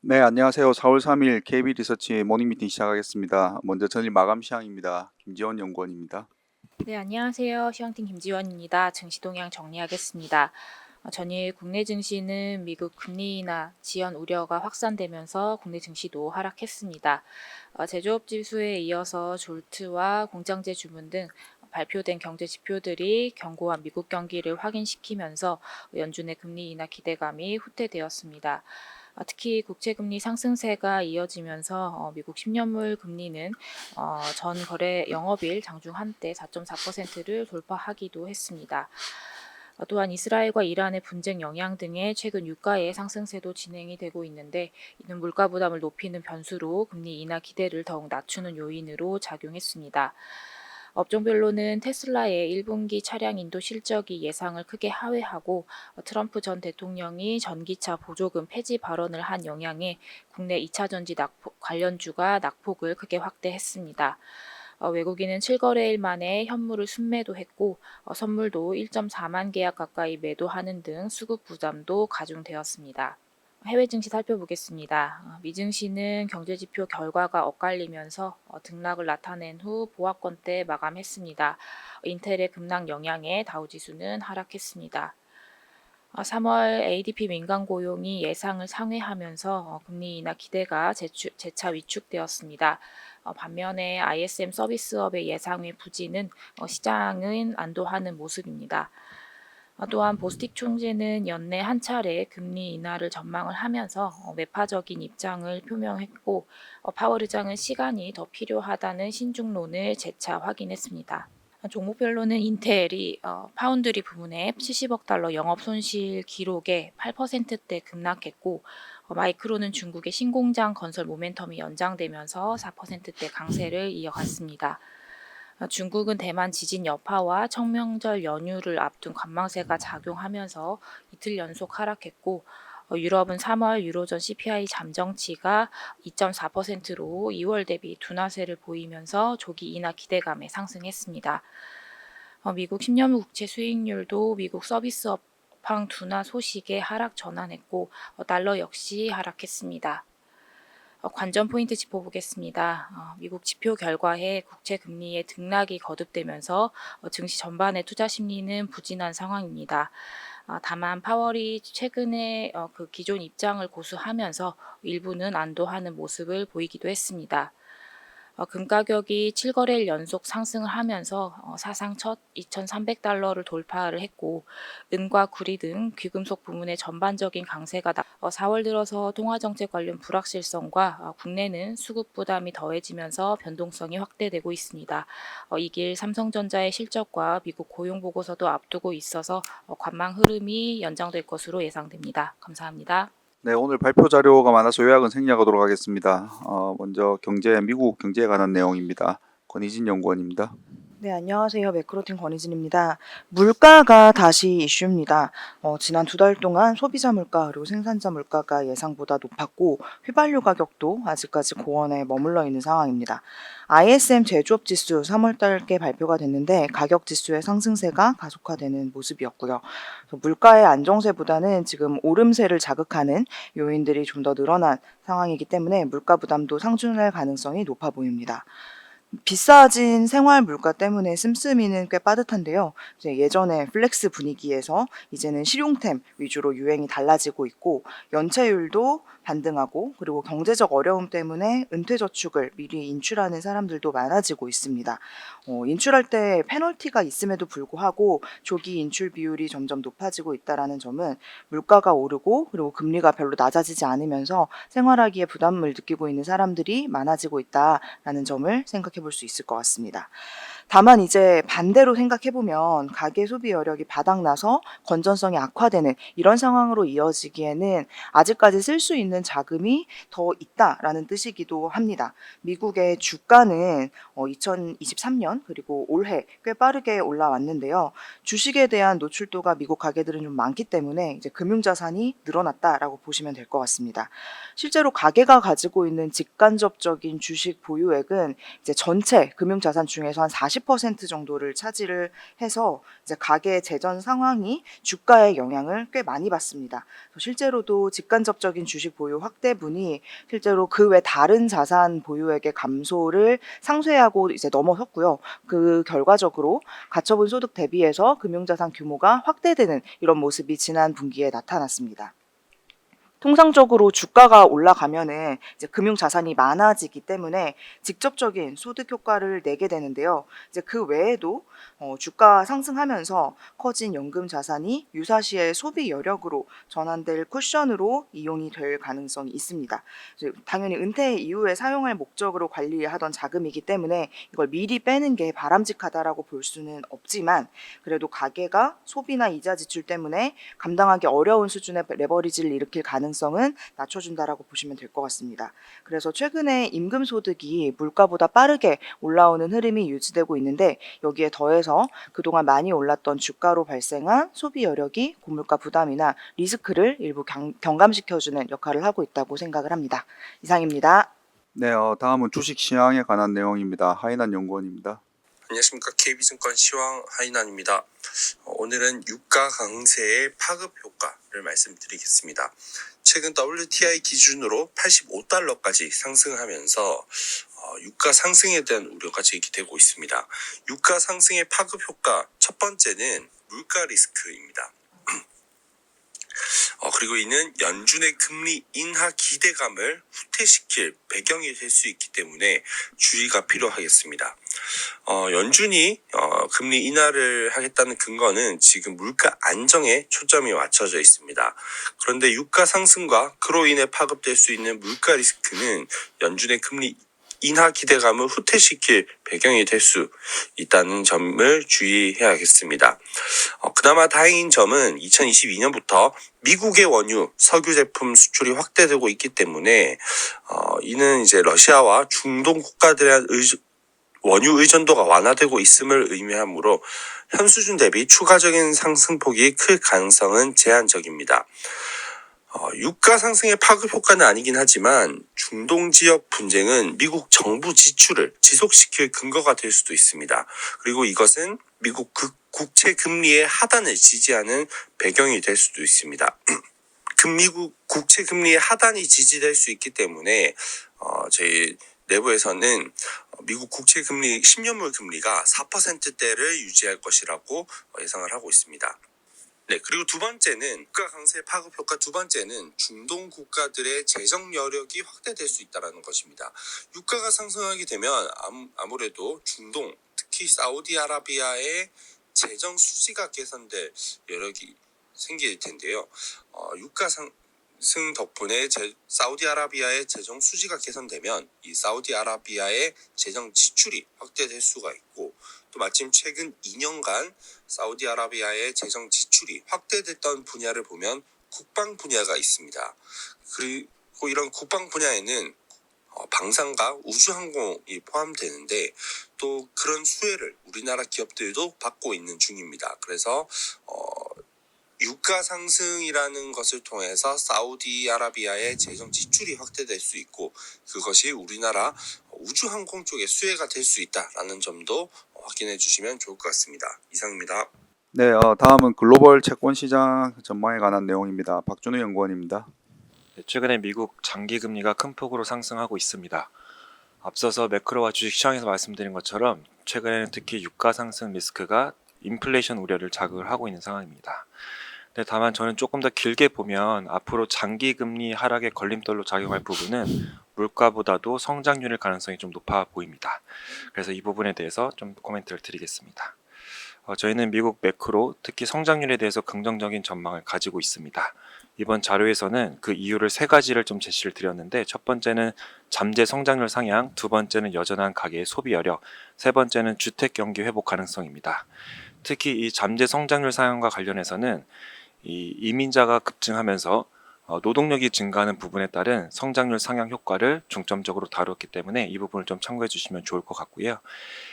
네, 안녕하세요. 4월 3일 KB 리서치 모닝 미팅 시작하겠습니다. 먼저 전일 마감 시황입니다. 김지원 연구원입니다. 네, 안녕하세요. 시황팀 김지원입니다. 증시 동향 정리하겠습니다. 전일 국내 증시는 미국 금리 인하 지연 우려가 확산되면서 국내 증시도 하락했습니다. 제조업 지수에 이어서 졸트와 공장제 주문 등 발표된 경제 지표들이 견고한 미국 경기를 확인시키면서 연준의 금리 인하 기대감이 후퇴되었습니다. 특히 국채금리 상승세가 이어지면서 미국 10년물 금리는 전 거래 영업일 장중 한때 4.4%를 돌파하기도 했습니다. 또한 이스라엘과 이란의 분쟁 영향 등의 최근 유가의 상승세도 진행이 되고 있는데 이는 물가 부담을 높이는 변수로 금리 인하 기대를 더욱 낮추는 요인으로 작용했습니다. 업종별로는 테슬라의 1분기 차량 인도 실적이 예상을 크게 하회하고 트럼프 전 대통령이 전기차 보조금 폐지 발언을 한 영향에 국내 2차 전지 관련주가 낙폭을 크게 확대했습니다. 외국인은 7거래일 만에 현물을 순매도했고 선물도 1.4만 계약 가까이 매도하는 등 수급 부담도 가중되었습니다. 해외 증시 살펴보겠습니다. 미증시는 경제지표 결과가 엇갈리면서 등락을 나타낸 후 보합권대 마감했습니다. 인텔의 급락 영향에 다우지수는 하락했습니다. 3월 ADP 민간 고용이 예상을 상회하면서 금리 인하 기대가 재차 위축되었습니다. 반면에 ISM 서비스업의 예상외 부진은 시장은 안도하는 모습입니다. 또한 보스틱 총재는 연내 한 차례 금리 인하를 전망을 하면서 매파적인 입장을 표명했고 파월 의장은 시간이 더 필요하다는 신중론을 재차 확인했습니다. 종목별로는 인텔이 파운드리 부문에 70억 달러 영업 손실 기록에 8%대 급락했고 마이크론은 중국의 신공장 건설 모멘텀이 연장되면서 4%대 강세를 이어갔습니다. 중국은 대만 지진 여파와 청명절 연휴를 앞둔 관망세가 작용하면서 이틀 연속 하락했고 유럽은 3월 유로존 CPI 잠정치가 2.4%로 2월 대비 둔화세를 보이면서 조기 인하 기대감에 상승했습니다. 미국 10년물 국채 수익률도 미국 서비스업 방 둔화 소식에 하락 전환했고 달러 역시 하락했습니다. 관전 포인트 짚어보겠습니다. 미국 지표 결과에 국채 금리의 등락이 거듭되면서 증시 전반의 투자 심리는 부진한 상황입니다. 다만 파월이 최근에 그 기존 입장을 고수하면서 일부는 안도하는 모습을 보이기도 했습니다. 금 가격이 7거래일 연속 상승을 하면서 사상 첫 2,300달러를 돌파를 했고 은과 구리 등 귀금속 부문의 전반적인 강세가 4월 들어서 통화정책 관련 불확실성과 국내는 수급 부담이 더해지면서 변동성이 확대되고 있습니다. 이 길 삼성전자의 실적과 미국 고용 보고서도 앞두고 있어서 관망 흐름이 연장될 것으로 예상됩니다. 감사합니다. 네, 오늘 발표 자료가 많아서 요약은 생략하도록 하겠습니다. 먼저 미국 경제에 관한 내용입니다. 권희진 연구원입니다. 네, 안녕하세요. 매크로팀 권희진입니다. 물가가 다시 이슈입니다. 지난 2달 동안 소비자 물가 그리고 생산자 물가가 예상보다 높았고 휘발유 가격도 아직까지 고원에 머물러 있는 상황입니다. ISM 제조업 지수 3월 달께 발표가 됐는데 가격 지수의 상승세가 가속화되는 모습이었고요. 물가의 안정세보다는 지금 오름세를 자극하는 요인들이 좀 더 늘어난 상황이기 때문에 물가 부담도 상준할 가능성이 높아 보입니다. 비싸진 생활 물가 때문에 씀씀이는 꽤 빠듯한데요. 이제 예전에 플렉스 분위기에서 이제는 실용템 위주로 유행이 달라지고 있고 연체율도 반등하고 그리고 경제적 어려움 때문에 은퇴저축을 미리 인출하는 사람들도 많아지고 있습니다. 인출할 때 페널티가 있음에도 불구하고 조기 인출 비율이 점점 높아지고 있다는 점은 물가가 오르고 그리고 금리가 별로 낮아지지 않으면서 생활하기에 부담을 느끼고 있는 사람들이 많아지고 있다라는 점을 생각해 볼 수 있을 것 같습니다. 다만 이제 반대로 생각해 보면 가계 소비 여력이 바닥나서 건전성이 악화되는 이런 상황으로 이어지기에는 아직까지 쓸 수 있는 자금이 더 있다라는 뜻이기도 합니다. 미국의 주가는 2023년 그리고 올해 꽤 빠르게 올라왔는데요. 주식에 대한 노출도가 미국 가계들은 좀 많기 때문에 이제 금융자산이 늘어났다라고 보시면 될 것 같습니다. 실제로 가계가 가지고 있는 직간접적인 주식 보유액은 이제 전체 금융자산 중에서 한 40% 정도를 차지를 해서 이제 가계 재정 상황이 주가에 영향을 꽤 많이 받습니다. 실제로도 직간접적인 주식 보유 확대분이 실제로 그 외 다른 자산 보유액의 감소를 상쇄하고 이제 넘어섰고요. 그 결과적으로 가처분 소득 대비해서 금융자산 규모가 확대되는 이런 모습이 지난 분기에 나타났습니다. 통상적으로 주가가 올라가면은 이제 금융 자산이 많아지기 때문에 직접적인 소득 효과를 내게 되는데요. 이제 그 외에도 주가 상승하면서 커진 연금 자산이 유사시의 소비 여력으로 전환될 쿠션으로 이용이 될 가능성이 있습니다. 이제 당연히 은퇴 이후에 사용할 목적으로 관리하던 자금이기 때문에 이걸 미리 빼는 게 바람직하다라고 볼 수는 없지만 그래도 가계가 소비나 이자 지출 때문에 감당하기 어려운 수준의 레버리지를 일으킬 가능성은 낮춰준다라고 보시면 될 것 같습니다. 그래서 최근에 임금 소득이 물가보다 빠르게 올라오는 흐름이 유지되고 있는데 여기에 더해서 그동안 많이 올랐던 주가로 발생한 소비 여력이 고물가 부담이나 리스크를 일부 경감시켜주는 역할을 하고 있다고 생각을 합니다. 이상입니다. 네, 다음은 주식 시황에 관한 내용입니다. 하인한 연구원입니다. 안녕하십니까. KB증권 시황 하인환입니다. 오늘은 유가 강세의 파급 효과를 말씀드리겠습니다. 최근 WTI 기준으로 85달러까지 상승하면서 유가 상승에 대한 우려가 제기되고 있습니다. 유가 상승의 파급 효과 첫 번째는 물가 리스크입니다. 그리고 이는 연준의 금리 인하 기대감을 후퇴시킬 배경이 될 수 있기 때문에 주의가 필요하겠습니다. 연준이 금리 인하를 하겠다는 근거는 지금 물가 안정에 초점이 맞춰져 있습니다. 그런데 유가 상승과 그로 인해 파급될 수 있는 물가 리스크는 연준의 금리 인하 기대감을 후퇴시킬 배경이 될 수 있다는 점을 주의해야겠습니다. 그나마 다행인 점은 2022년부터 미국의 원유, 석유 제품 수출이 확대되고 있기 때문에 이는 이제 러시아와 중동 국가들의 원유 의존도가 완화되고 있음을 의미하므로 현 수준 대비 추가적인 상승폭이 클 가능성은 제한적입니다. 유가 상승의 파급 효과는 아니긴 하지만 중동 지역 분쟁은 미국 정부 지출을 지속시킬 근거가 될 수도 있습니다. 그리고 이것은 미국 국채 금리의 하단을 지지하는 배경이 될 수도 있습니다. 미국 국채 금리의 하단이 지지될 수 있기 때문에 저희 내부에서는 미국 국채 금리 10년물 금리가 4%대를 유지할 것이라고 예상을 하고 있습니다. 네, 그리고 두 번째는 유가 강세 파급 효과 두 번째는 중동 국가들의 재정 여력이 확대될 수 있다는 것입니다. 유가가 상승하게 되면 아무래도 중동, 특히 사우디아라비아의 재정 수지가 개선될 여력이 생길 텐데요. 유가 상승 덕분에 사우디아라비아의 재정 수지가 개선되면 이 사우디아라비아의 재정 지출이 확대될 수가 있고 또 마침 최근 2년간 사우디아라비아의 재정 지출이 확대됐던 분야를 보면 국방 분야가 있습니다. 그리고 이런 국방 분야에는 방산과 우주항공이 포함되는데 또 그런 수혜를 우리나라 기업들도 받고 있는 중입니다. 그래서 유가 상승이라는 것을 통해서 사우디아라비아의 재정 지출이 확대될 수 있고 그것이 우리나라 우주항공 쪽의 수혜가 될 수 있다라는 점도 확인해 주시면 좋을 것 같습니다. 이상입니다. 네, 다음은 글로벌 채권 시장 전망에 관한 내용입니다. 박준우 연구원입니다. 최근에 미국 장기 금리가 큰 폭으로 상승하고 있습니다. 앞서서 매크로와 주식 시장에서 말씀드린 것처럼 최근에는 특히 유가 상승 리스크가 인플레이션 우려를 자극을 하고 있는 상황입니다. 다만 저는 조금 더 길게 보면 앞으로 장기 금리 하락의 걸림돌로 작용할 부분은 물가보다도 성장률일 가능성이 좀 높아 보입니다. 그래서 이 부분에 대해서 좀 코멘트를 드리겠습니다. 저희는 미국 매크로, 특히 성장률에 대해서 긍정적인 전망을 가지고 있습니다. 이번 자료에서는 그 이유를 세 가지를 좀 제시를 드렸는데 첫 번째는 잠재 성장률 상향, 두 번째는 여전한 가계의 소비 여력, 세 번째는 주택 경기 회복 가능성입니다. 특히 이 잠재 성장률 상향과 관련해서는 이 이민자가 급증하면서 노동력이 증가하는 부분에 따른 성장률 상향 효과를 중점적으로 다뤘기 때문에 이 부분을 좀 참고해 주시면 좋을 것 같고요.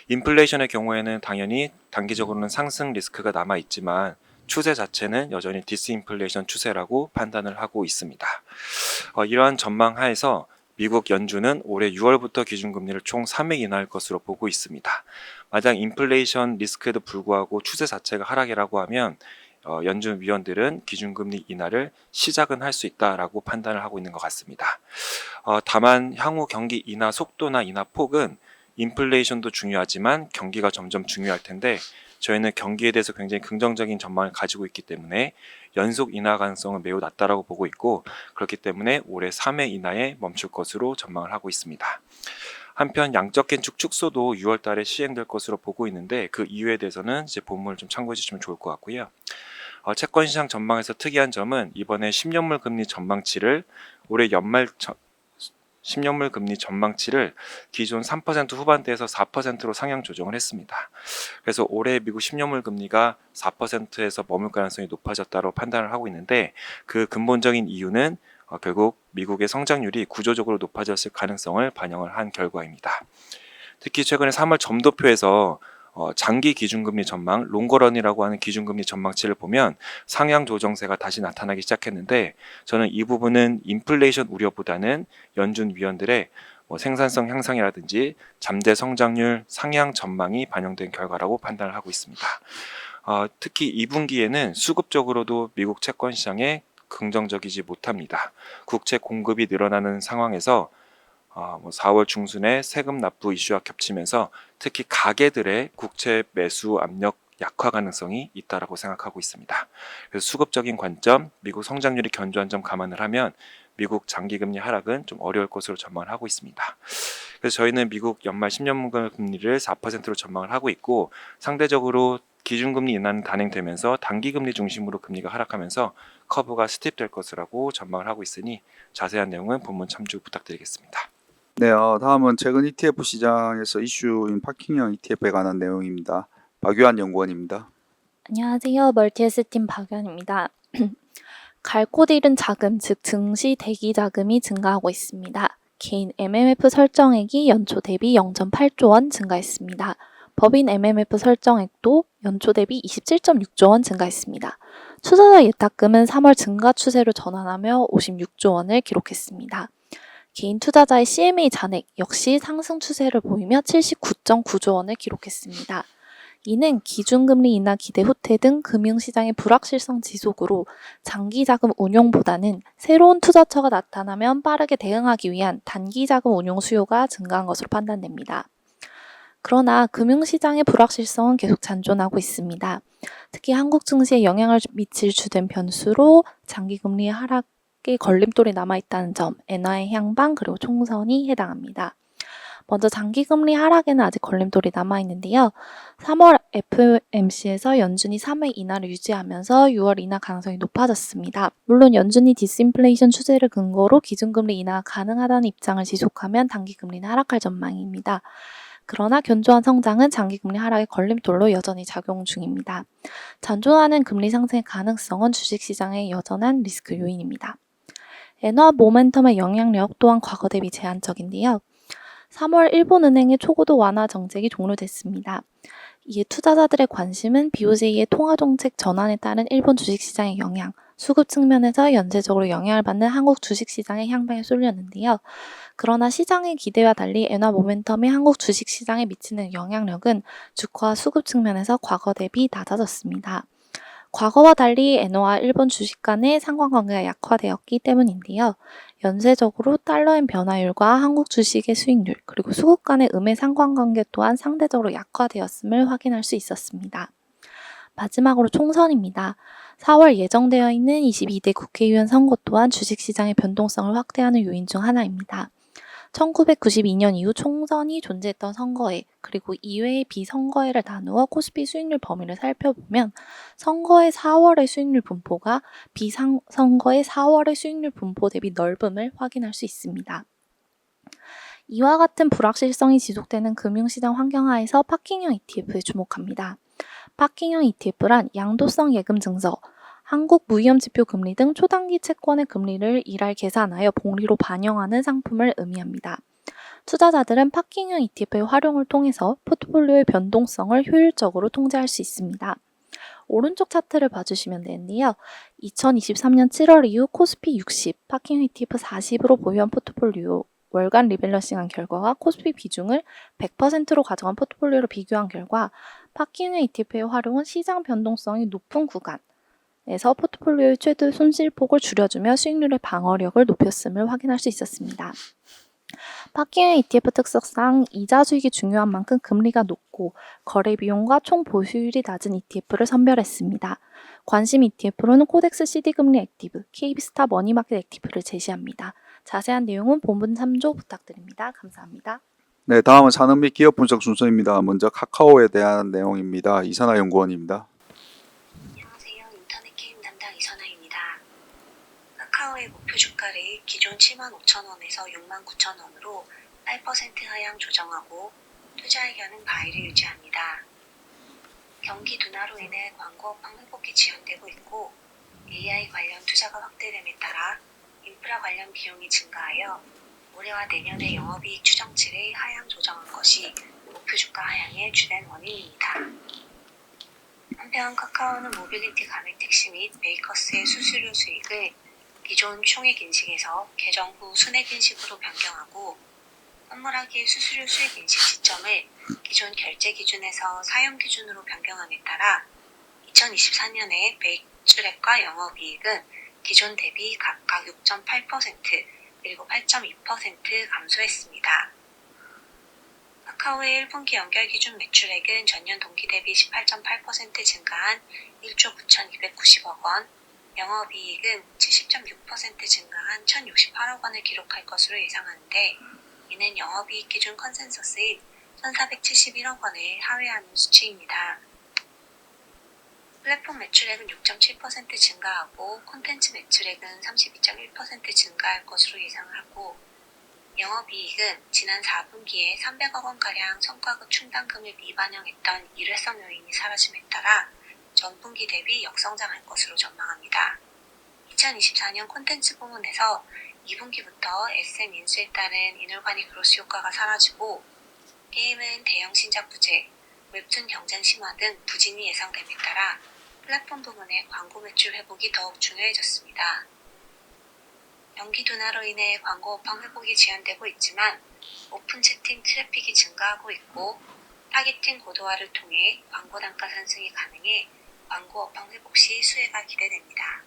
인플레이션의 경우에는 당연히 단기적으로는 상승 리스크가 남아 있지만 추세 자체는 여전히 디스인플레이션 추세라고 판단을 하고 있습니다. 이러한 전망 하에서 미국 연준은 올해 6월부터 기준금리를 총 3회 인하할 것으로 보고 있습니다. 만약 인플레이션 리스크에도 불구하고 추세 자체가 하락이라고 하면 연준 위원들은 기준금리 인하를 시작은 할 수 있다라고 판단을 하고 있는 것 같습니다. 다만 향후 경기 인하 속도나 인하 폭은 인플레이션도 중요하지만 경기가 점점 중요할 텐데 저희는 경기에 대해서 굉장히 긍정적인 전망을 가지고 있기 때문에 연속 인하 가능성은 매우 낮다라고 보고 있고 그렇기 때문에 올해 3회 인하에 멈출 것으로 전망을 하고 있습니다. 한편 양적 긴축 축소도 6월 달에 시행될 것으로 보고 있는데 그 이유에 대해서는 이제 본문을 좀 참고해 주시면 좋을 것 같고요. 채권 시장 전망에서 특이한 점은 이번에 10년물 금리 전망치를 올해 연말 10년물 금리 전망치를 기존 3% 후반대에서 4%로 상향 조정을 했습니다. 그래서 올해 미국 10년물 금리가 4%에서 머물 가능성이 높아졌다고 판단을 하고 있는데 그 근본적인 이유는 결국 미국의 성장률이 구조적으로 높아졌을 가능성을 반영을 한 결과입니다. 특히 최근에 3월 점도표에서 장기 기준금리 전망, 롱거런이라고 하는 기준금리 전망치를 보면 상향 조정세가 다시 나타나기 시작했는데 저는 이 부분은 인플레이션 우려보다는 연준 위원들의 생산성 향상이라든지 잠재 성장률 상향 전망이 반영된 결과라고 판단을 하고 있습니다. 특히 2분기에는 수급적으로도 미국 채권 시장에 긍정적이지 못합니다. 국채 공급이 늘어나는 상황에서 4월 중순에 세금 납부 이슈와 겹치면서 특히 가계들의 국채 매수 압력 약화 가능성이 있다라고 생각하고 있습니다. 그래서 수급적인 관점, 미국 성장률이 견조한 점 감안을 하면 미국 장기금리 하락은 좀 어려울 것으로 전망을 하고 있습니다. 그래서 저희는 미국 연말 10년물 금리를 4%로 전망을 하고 있고 상대적으로 기준금리 인하는 단행되면서 단기금리 중심으로 금리가 하락하면서 커브가 스팁될 것이라고 전망을 하고 있으니 자세한 내용은 본문 참조 부탁드리겠습니다. 네, 다음은 최근 ETF 시장에서 이슈인 파킹형 ETF에 관한 내용입니다. 박유한 연구원입니다. 안녕하세요. 멀티에셋팀 박연입니다. 갈 곳 잃은 자금, 즉 증시 대기 자금이 증가하고 있습니다. 개인 MMF 설정액이 연초 대비 0.8조 원 증가했습니다. 법인 MMF 설정액도 연초 대비 27.6조 원 증가했습니다. 투자자 예탁금은 3월 증가 추세로 전환하며 56조 원을 기록했습니다. 개인 투자자의 CMA 잔액 역시 상승 추세를 보이며 79.9조 원을 기록했습니다. 이는 기준금리 인하 기대 후퇴 등 금융시장의 불확실성 지속으로 장기자금 운용보다는 새로운 투자처가 나타나면 빠르게 대응하기 위한 단기자금 운용 수요가 증가한 것으로 판단됩니다. 그러나 금융시장의 불확실성은 계속 잔존하고 있습니다. 특히 한국 증시에 영향을 미칠 주된 변수로 장기금리 하락의 걸림돌이 남아있다는 점, 엔화의 향방 그리고 총선이 해당합니다. 먼저 장기금리 하락에는 아직 걸림돌이 남아있는데요. 3월 FOMC에서 연준이 3회 인하를 유지하면서 6월 인하 가능성이 높아졌습니다. 물론 연준이 디스인플레이션 추세를 근거로 기준금리 인하가 가능하다는 입장을 지속하면 단기금리는 하락할 전망입니다. 그러나 견조한 성장은 장기금리 하락의 걸림돌로 여전히 작용 중입니다. 잔존하는 금리 상승의 가능성은 주식시장의 여전한 리스크 요인입니다. 엔화 모멘텀의 영향력 또한 과거 대비 제한적인데요. 3월 일본은행의 초고도 완화 정책이 종료됐습니다. 이에 투자자들의 관심은 BOJ의 통화정책 전환에 따른 일본 주식시장의 영향, 수급 측면에서 연쇄적으로 영향을 받는 한국 주식시장의 향방에 쏠렸는데요. 그러나 시장의 기대와 달리 엔화 모멘텀이 한국 주식시장에 미치는 영향력은 주가 수급 측면에서 과거 대비 낮아졌습니다. 과거와 달리 엔화와 일본 주식 간의 상관관계가 약화되었기 때문인데요. 연쇄적으로 달러엔 변화율과 한국 주식의 수익률 그리고 수급 간의 음의 상관관계 또한 상대적으로 약화되었음을 확인할 수 있었습니다. 마지막으로 총선입니다. 4월 예정되어 있는 22대 국회의원 선거 또한 주식시장의 변동성을 확대하는 요인 중 하나입니다. 1992년 이후 총선이 존재했던 선거회 그리고 이외의 비선거회를 나누어 코스피 수익률 범위를 살펴보면 선거의 4월의 수익률 분포가 비선거의 4월의 수익률 분포 대비 넓음을 확인할 수 있습니다. 이와 같은 불확실성이 지속되는 금융시장 환경 하에서 파킹형 ETF에 주목합니다. 파킹형 ETF란 양도성 예금 증서, 한국 무위험지표 금리 등 초단기 채권의 금리를 일할 계산하여 복리로 반영하는 상품을 의미합니다. 투자자들은 파킹형 ETF의 활용을 통해서 포트폴리오의 변동성을 효율적으로 통제할 수 있습니다. 오른쪽 차트를 봐주시면 되는데요. 2023년 7월 이후 코스피 60, 파킹형 ETF 40으로 보유한 포트폴리오와 월간 리밸런싱한 결과와 코스피 비중을 100%로 가져간 포트폴리오를 비교한 결과 파킹의 ETF의 활용은 시장 변동성이 높은 구간에서 포트폴리오의 최대 손실폭을 줄여주며 수익률의 방어력을 높였음을 확인할 수 있었습니다. 파킹의 ETF 특성상 이자 수익이 중요한 만큼 금리가 높고 거래 비용과 총 보수율이 낮은 ETF를 선별했습니다. 관심 ETF로는 코덱스 CD 금리 액티브, KB스타 머니마켓 액티브를 제시합니다. 자세한 내용은 본문 참조 부탁드립니다. 감사합니다. 네, 다음은 산업 및 기업 분석 순서입니다. 먼저 카카오에 대한 내용입니다. 이선아 연구원입니다. 안녕하세요. 인터넷 게임 담당 이선아입니다. 카카오의 목표 주가를 기존 75,000원에서 69,000원으로 8% 하향 조정하고 투자 의견은 바이를 유지합니다. 경기 둔화로 인해 광고 업황 회복이 지연되고 있고 AI 관련 투자가 확대됨에 따라 인프라 관련 비용이 증가하여 올해와 내년의 영업이익 추정치를 하향 조정한 것이 목표 주가 하향의 주된 원인입니다. 한편 카카오는 모빌리티 가맹 택시 및 메이커스의 수수료 수익을 기존 총액 인식에서 개정 후 순액 인식으로 변경하고 선물하기의 수수료 수익 인식 시점을 기존 결제 기준에서 사용 기준으로 변경함에 따라 2024년에 매출액과 영업이익은 기존 대비 각각 6.8% 그리고 8.2% 감소했습니다. 카카오의 1분기 연결 기준 매출액은 전년 동기 대비 18.8% 증가한 1조 9,290억 원, 영업이익은 70.6% 증가한 1,068억 원을 기록할 것으로 예상하는데 이는 영업이익 기준 컨센서스인 1,471억 원을 하회하는 수치입니다. 플랫폼 매출액은 6.7% 증가하고 콘텐츠 매출액은 32.1% 증가할 것으로 예상을 하고 영업이익은 지난 4분기에 300억 원가량 성과급 충당금을 미반영했던 일회성 요인이 사라짐에 따라 전분기 대비 역성장할 것으로 전망합니다. 2024년 콘텐츠 부문에서 2분기부터 SM 인수에 따른 인올가닉 그로스 효과가 사라지고 게임은 대형 신작 부재, 웹툰 경쟁 심화 등 부진이 예상됨에 따라 플랫폼 부문의 광고 매출 회복이 더욱 중요해졌습니다. 경기 둔화로 인해 광고 업황 회복이 지연되고 있지만 오픈 채팅 트래픽이 증가하고 있고 타겟팅 고도화를 통해 광고 단가 상승이 가능해 광고 업황 회복 시 수혜가 기대됩니다.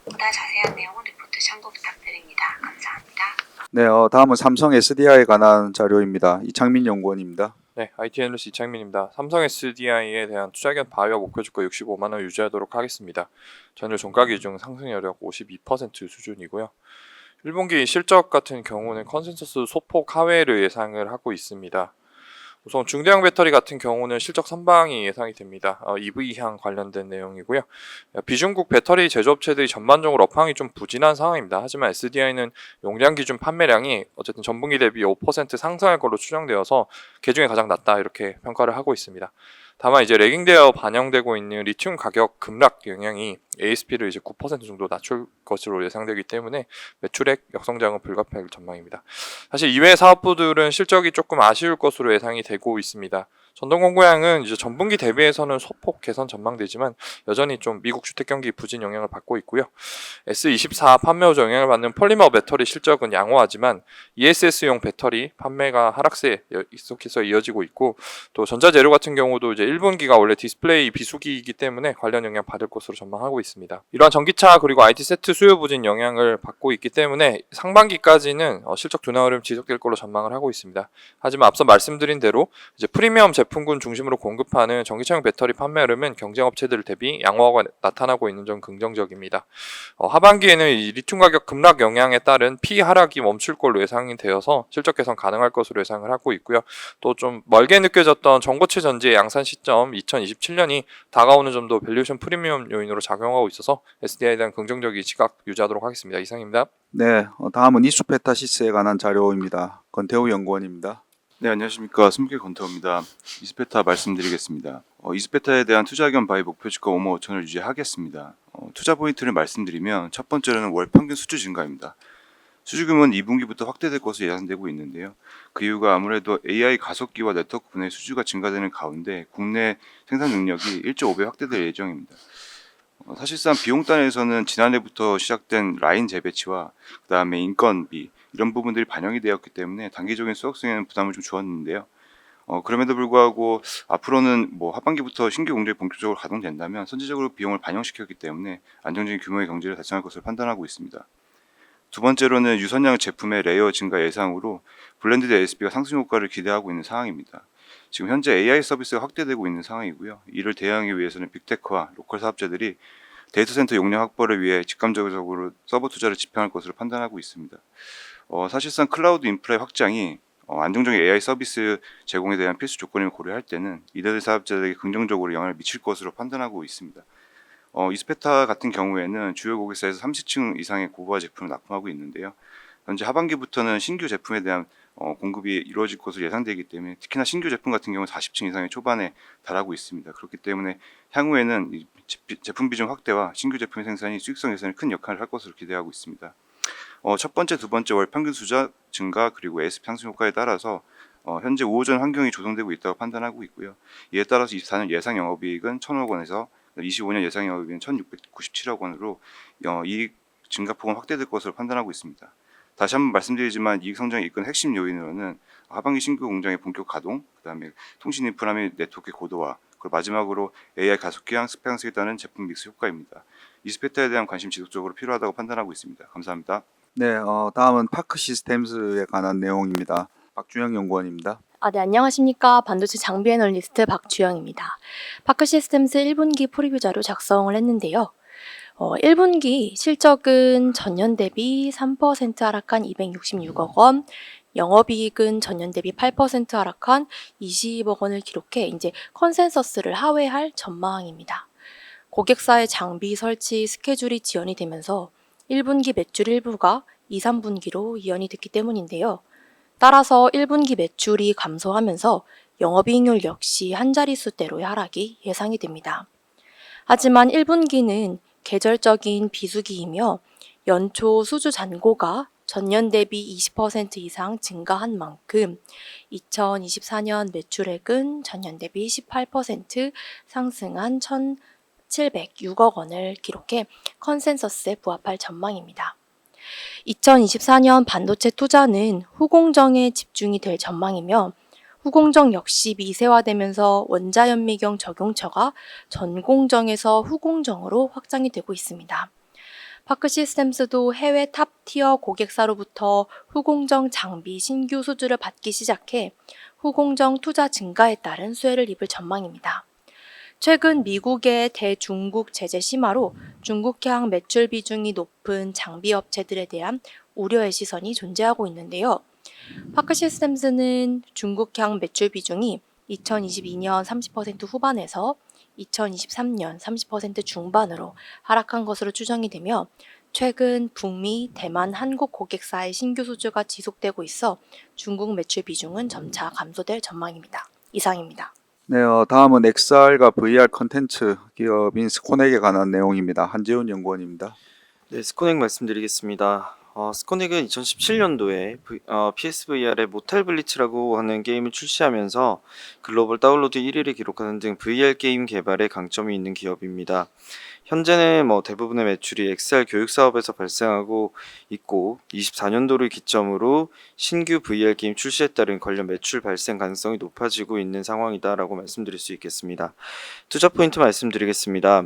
보다 자세한 내용은 리포트 참고 부탁드립니다. 감사합니다. 네, 다음은 삼성 SDI에 관한 자료입니다. 이창민 연구원입니다. 네, IT 애널리스트 이창민입니다. 삼성 SDI에 대한 투자 의견 바이와 목표 주가 65만 원 유지하도록 하겠습니다. 전일 종가 기준 상승 여력 52% 수준이고요. 1분기 실적 같은 경우는 컨센서스 소폭 하회를 예상을 하고 있습니다. 우선 중대형 배터리 같은 경우는 실적 선방이 예상이 됩니다. EV향 관련된 내용이고요. 비중국 배터리 제조업체들이 전반적으로 업황이 좀 부진한 상황입니다. 하지만 SDI는 용량 기준 판매량이 어쨌든 전분기 대비 5% 상승할 걸로 추정되어서 그중에 가장 낮다 이렇게 평가를 하고 있습니다. 다만 이제 레깅되어 반영되고 있는 리튬 가격 급락 영향이 ASP를 이제 9% 정도 낮출 것으로 예상되기 때문에 매출액 역성장은 불가피할 전망입니다. 사실 이외의 사업부들은 실적이 조금 아쉬울 것으로 예상이 되고 있습니다. 전동공구향은 이제 전분기 대비해서는 소폭 개선 전망되지만 여전히 좀 미국 주택 경기 부진 영향을 받고 있고요. S24 판매 호조 영향을 받는 폴리머 배터리 실적은 양호하지만 ESS용 배터리 판매가 하락세에 계속해서 이어지고 있고 또 전자재료 같은 경우도 이제 1분기가 원래 디스플레이 비수기이기 때문에 관련 영향 받을 것으로 전망하고 있습니다. 이러한 전기차 그리고 IT 세트 수요 부진 영향을 받고 있기 때문에 상반기까지는 실적 둔화 흐름 지속될 걸로 전망을 하고 있습니다. 하지만 앞서 말씀드린 대로 이제 프리미엄 제품군 중심으로 공급하는 전기차용 배터리 판매 흐름은 경쟁업체들 대비 양호화가 나타나고 있는 점 긍정적입니다. 하반기에는 이 리튬 가격 급락 영향에 따른 P 하락이 멈출 걸로 예상이 되어서 실적 개선 가능할 것으로 예상을 하고 있고요. 또 좀 멀게 느껴졌던 전고체 전지의 양산 시점 2027년이 다가오는 점도 밸류에이션 프리미엄 요인으로 작용하고 있어서 SDI에 대한 긍정적인 시각 유지하도록 하겠습니다. 이상입니다. 네, 다음은 이수페타시스에 관한 자료입니다. 권태우 연구원입니다. 네, 안녕하십니까. 스무개 권태호입니다. 이수페타 말씀드리겠습니다. 이수페타에 대한 투자 의견 바이 목표 주가 5만 5천을 유지하겠습니다. 투자 포인트를 말씀드리면 첫 번째로는 월 평균 수주 증가입니다. 수주금은 2분기부터 확대될 것으로 예상되고 있는데요. 그 이유가 아무래도 AI 가속기와 네트워크 분야의 수주가 증가되는 가운데 국내 생산 능력이 1.5배 확대될 예정입니다. 사실상 비용단에서는 지난해부터 시작된 라인 재배치와 그다음에 인건비 이런 부분들이 반영이 되었기 때문에 단기적인 수확성에는 부담을 좀 주었는데요. 그럼에도 불구하고 앞으로는 뭐 하반기부터 신규 공장이 본격적으로 가동된다면 선제적으로 비용을 반영시켰기 때문에 안정적인 규모의 경제를 달성할 것으로 판단하고 있습니다. 두 번째로는 유선량 제품의 레이어 증가 예상으로 블렌디드 ASP가 상승 효과를 기대하고 있는 상황입니다. 지금 현재 AI 서비스가 확대되고 있는 상황이고요. 이를 대응하기 위해서는 빅테크와 로컬 사업자들이 데이터 센터 용량 확보를 위해 직감적으로 서버 투자를 집행할 것으로 판단하고 있습니다. 사실상 클라우드 인프라의 확장이 안정적인 AI 서비스 제공에 대한 필수 조건을 고려할 때는 이들 사업자들에게 긍정적으로 영향을 미칠 것으로 판단하고 있습니다. 이스페타 같은 경우에는 주요 고객사에서 30층 이상의 고부하 제품을 납품하고 있는데요. 현재 하반기부터는 신규 제품에 대한 공급이 이루어질 것으로 예상되기 때문에 특히나 신규 제품 같은 경우는 40층 이상의 초반에 달하고 있습니다. 그렇기 때문에 향후에는 이 제품 비중 확대와 신규 제품 생산이 수익성 개선에 큰 역할을 할 것으로 기대하고 있습니다. 첫 번째, 두 번째 월 평균 수자 증가 그리고 ASP 상승 효과에 따라서 현재 우호전 환경이 조성되고 있다고 판단하고 있고요. 이에 따라서 24년 예상 영업이익은 1,000억 원에서 25년 예상 영업이익은 1,697억 원으로 이익 증가폭은 확대될 것으로 판단하고 있습니다. 다시 한번 말씀드리지만 이익 성장의 이끈 핵심 요인으로는 하반기 신규 공장의 본격 가동, 그다음에 통신 인프라 및 네트워크의 고도화, 그리고 마지막으로 AI 가속기랑 스펙 향상에 따른 제품 믹스 효과입니다. 이스페타에 대한 관심 지속적으로 필요하다고 판단하고 있습니다. 감사합니다. 네, 다음은 파크 시스템즈에 관한 내용입니다. 박준영 연구원입니다. 네, 안녕하십니까. 반도체 장비 애널리스트 박주영입니다. 파크 시스템스 1분기 프리뷰 자료 작성을 했는데요. 1분기 실적은 전년 대비 3% 하락한 266억 원, 영업이익은 전년 대비 8% 하락한 20억 원을 기록해 이제 컨센서스를 하회할 전망입니다. 고객사의 장비 설치 스케줄이 지연이 되면서 1분기 매출 일부가 2, 3분기로 이연이 됐기 때문인데요. 따라서 1분기 매출이 감소하면서 영업이익률 역시 한 자릿수대로의 하락이 예상이 됩니다. 하지만 1분기는 계절적인 비수기이며 연초 수주 잔고가 전년 대비 20% 이상 증가한 만큼 2024년 매출액은 전년 대비 18% 상승한 1,706억 원을 기록해 컨센서스에 부합할 전망입니다. 2024년 반도체 투자는 후공정에 집중이 될 전망이며 후공정 역시 미세화되면서 원자연미경 적용처가 전공정에서 후공정으로 확장이 되고 있습니다. 파크 시스템스도 해외 탑티어 고객사로부터 후공정 장비 신규 수주를 받기 시작해 후공정 투자 증가에 따른 수혜를 입을 전망입니다. 최근 미국의 대중국 제재 심화로 중국향 매출 비중이 높은 장비 업체들에 대한 우려의 시선이 존재하고 있는데요. 파크 시스템스는 중국향 매출 비중이 2022년 30% 후반에서 2023년 30% 중반으로 하락한 것으로 추정이 되며 최근 북미, 대만, 한국 고객사의 신규 수주가 지속되고 있어 중국 매출 비중은 점차 감소될 전망입니다. 이상입니다. 네, 다음은 XR과 VR 컨텐츠 기업인 스코넥에 관한 내용입니다. 한재훈 연구원입니다. 네, 스코넥 말씀드리겠습니다. 스코넥은 2017년도에 PSVR의 모탈 블리츠라고 하는 게임을 출시하면서 글로벌 다운로드 1위를 기록하는 등 VR 게임 개발에 강점이 있는 기업입니다. 현재는 대부분의 매출이 XR 교육 사업에서 발생하고 있고 24년도를 기점으로 신규 VR 게임 출시에 따른 관련 매출 발생 가능성이 높아지고 있는 상황이다라고 말씀드릴 수 있겠습니다. 투자 포인트 말씀드리겠습니다.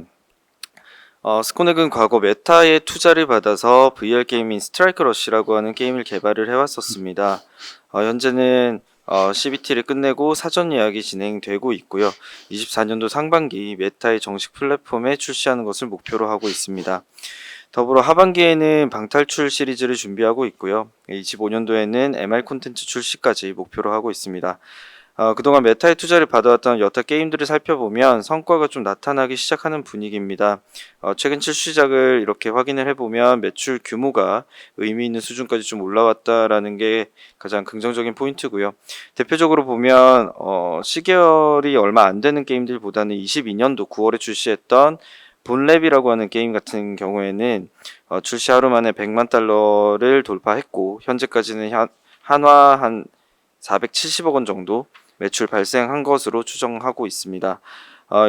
스코넥은 과거 메타의 투자를 받아서 VR 게임인 스트라이크 러시라고 하는 게임을 개발을 해왔었습니다. 현재는 CBT를 끝내고 사전 예약이 진행되고 있고요. 24년도 상반기 메타의 정식 플랫폼에 출시하는 것을 목표로 하고 있습니다. 더불어 하반기에는 방탈출 시리즈를 준비하고 있고요. 25년도에는 MR 콘텐츠 출시까지 목표로 하고 있습니다. 그동안 메타의 투자를 받아왔던 여타 게임들을 살펴보면 성과가 좀 나타나기 시작하는 분위기입니다. 최근 출시작을 이렇게 확인을 해보면 매출 규모가 의미 있는 수준까지 좀 올라왔다라는 게 가장 긍정적인 포인트고요. 대표적으로 보면 시계열이 얼마 안 되는 게임들보다는 22년도 9월에 출시했던 본랩이라고 하는 게임 같은 경우에는 출시 하루 만에 100만 달러를 돌파했고 현재까지는 한화 한 470억 원 정도 매출 발생한 것으로 추정하고 있습니다.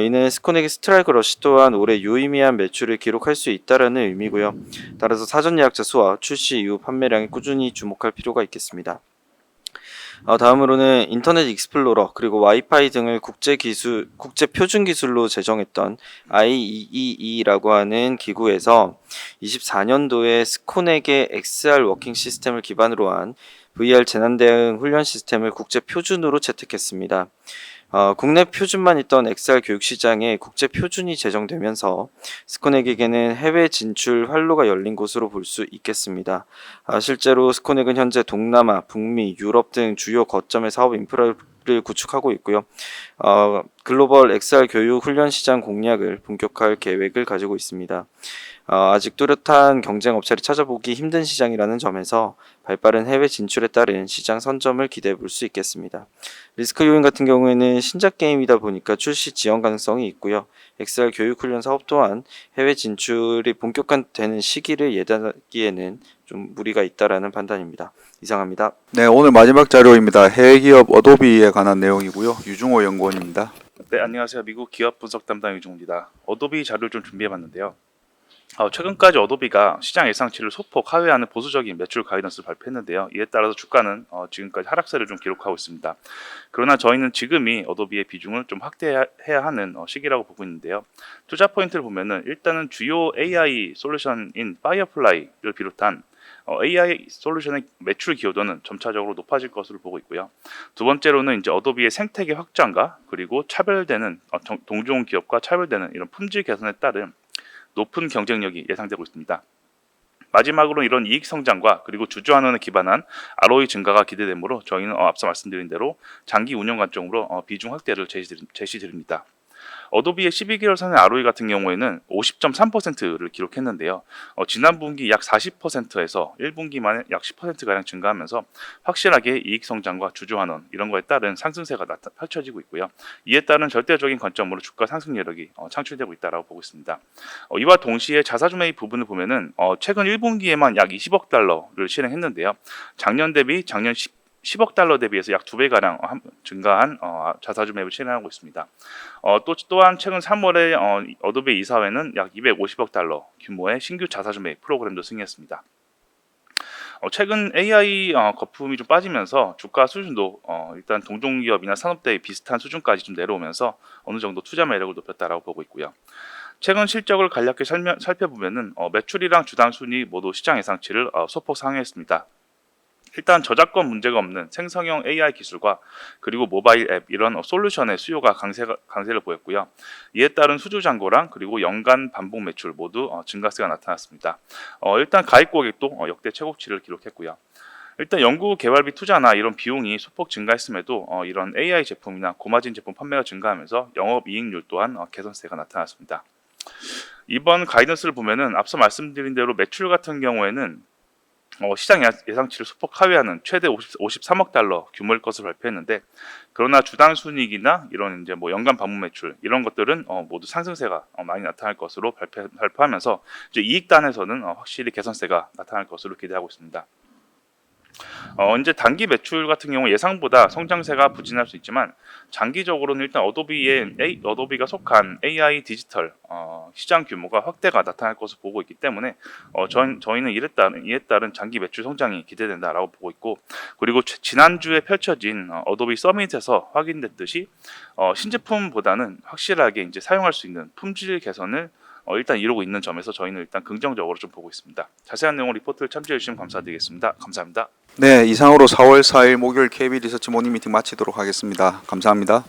이는 스코넥의 스트라이크 러시 또한 올해 유의미한 매출을 기록할 수 있다라는 의미고요. 따라서 사전 예약자 수와 출시 이후 판매량에 꾸준히 주목할 필요가 있겠습니다. 다음으로는 인터넷 익스플로러 그리고 와이파이 등을 국제 표준 기술로 제정했던 IEEE라고 하는 기구에서 24년도에 스코넥의 XR 워킹 시스템을 기반으로 한 VR 재난 대응 훈련 시스템을 국제 표준으로 채택했습니다. 국내 표준만 있던 XR 교육 시장에 국제 표준이 제정되면서 스코넥에게는 해외 진출 활로가 열린 것으로 볼 수 있겠습니다. 실제로 스코넥은 현재 동남아, 북미, 유럽 등 주요 거점의 사업 인프라를 구축하고 있고요. 글로벌 XR 교육 훈련 시장 공략을 본격화할 계획을 가지고 있습니다. 아직 뚜렷한 경쟁 업체를 찾아보기 힘든 시장이라는 점에서 발빠른 해외 진출에 따른 시장 선점을 기대해 볼 수 있겠습니다. 리스크 요인 같은 경우에는 신작 게임이다 보니까 출시 지연 가능성이 있고요. XR 교육 훈련 사업 또한 해외 진출이 본격화되는 시기를 예단하기에는 좀 무리가 있다라는 판단입니다. 이상합니다. 네, 오늘 마지막 자료입니다. 해외 기업 어도비에 관한 내용이고요. 유중호 연구원입니다. 네, 안녕하세요. 미국 기업 분석 담당 유중호입니다. 어도비 자료를 좀 준비해봤는데요. 최근까지 어도비가 시장 예상치를 소폭 하회하는 보수적인 매출 가이던스를 발표했는데요. 이에 따라서 주가는 지금까지 하락세를 좀 기록하고 있습니다. 그러나 저희는 지금이 어도비의 비중을 좀 확대해야 하는 시기라고 보고 있는데요. 투자 포인트를 보면은 일단은 주요 AI 솔루션인 파이어플라이를 비롯한 AI 솔루션의 매출 기여도는 점차적으로 높아질 것으로 보고 있고요. 두 번째로는 이제 어도비의 생태계 확장과 그리고 차별되는 동종 기업과 차별되는 이런 품질 개선에 따른 높은 경쟁력이 예상되고 있습니다. 마지막으로 이런 이익 성장과 그리고 주주환원에 기반한 ROE 증가가 기대되므로 저희는 앞서 말씀드린 대로 장기 운영 관점으로 비중 확대를 제시드립니다. 어도비의 12개월 선의 ROE 같은 경우에는 50.3%를 기록했는데요. 지난 분기 약 40%에서 1분기 만에 약 10%가량 증가하면서 확실하게 이익 성장과 주주 환원 이런 거에 따른 상승세가 펼쳐지고 있고요. 이에 따른 절대적인 관점으로 주가 상승 여력이 창출되고 있다고 보고 있습니다. 이와 동시에 자사주 매입 부분을 보면은 최근 1분기에만 약 20억 달러를 실행했는데요. 작년 대비 작년 10억 달러 대비해서 약 2배가량 증가한 자사주 매입을 실행하고 있습니다. 또한 최근 3월에 어도비 이사회는 약 250억 달러 규모의 신규 자사주 매입 프로그램도 승인했습니다. 최근 AI 거품이 좀 빠지면서 주가 수준도 일단 동종기업이나 산업대의 비슷한 수준까지 좀 내려오면서 어느 정도 투자 매력을 높였다라고 보고 있고요. 최근 실적을 간략히 살펴보면은 매출이랑 주당 순이 모두 시장 예상치를 소폭 상회했습니다. 일단 저작권 문제가 없는 생성형 AI 기술과 그리고 모바일 앱 이런 솔루션의 수요가 강세를 보였고요. 이에 따른 수주 잔고랑 그리고 연간 반복 매출 모두 증가세가 나타났습니다. 일단 가입 고객도 역대 최고치를 기록했고요. 일단 연구 개발비 투자나 이런 비용이 소폭 증가했음에도 이런 AI 제품이나 고마진 제품 판매가 증가하면서 영업 이익률 또한 개선세가 나타났습니다. 이번 가이던스를 보면은 앞서 말씀드린 대로 매출 같은 경우에는 시장 예상치를 소폭 하회하는 최대 53억 달러 규모일 것을 발표했는데, 그러나 주당 순이익이나 이런 이제 뭐 연간 반복 매출 이런 것들은 모두 상승세가 많이 나타날 것으로 발표하면서 이제 이익단에서는 확실히 개선세가 나타날 것으로 기대하고 있습니다. 이제 단기 매출 같은 경우 예상보다 성장세가 부진할 수 있지만 장기적으로는 일단 어도비가 속한 AI 디지털 시장 규모가 확대가 나타날 것을 보고 있기 때문에 저희는 이에 따른 장기 매출 성장이 기대된다라고 보고 있고, 그리고 지난주에 펼쳐진 어도비 서밋에서 확인됐듯이 신제품보다는 확실하게 이제 사용할 수 있는 품질 개선을 일단 이루고 있는 점에서 저희는 일단 긍정적으로 좀 보고 있습니다. 자세한 내용 리포트를 참조해 주시면 감사드리겠습니다. 감사합니다. 네, 이상으로 4월 4일 목요일 KB 리서치 모닝 미팅 마치도록 하겠습니다. 감사합니다.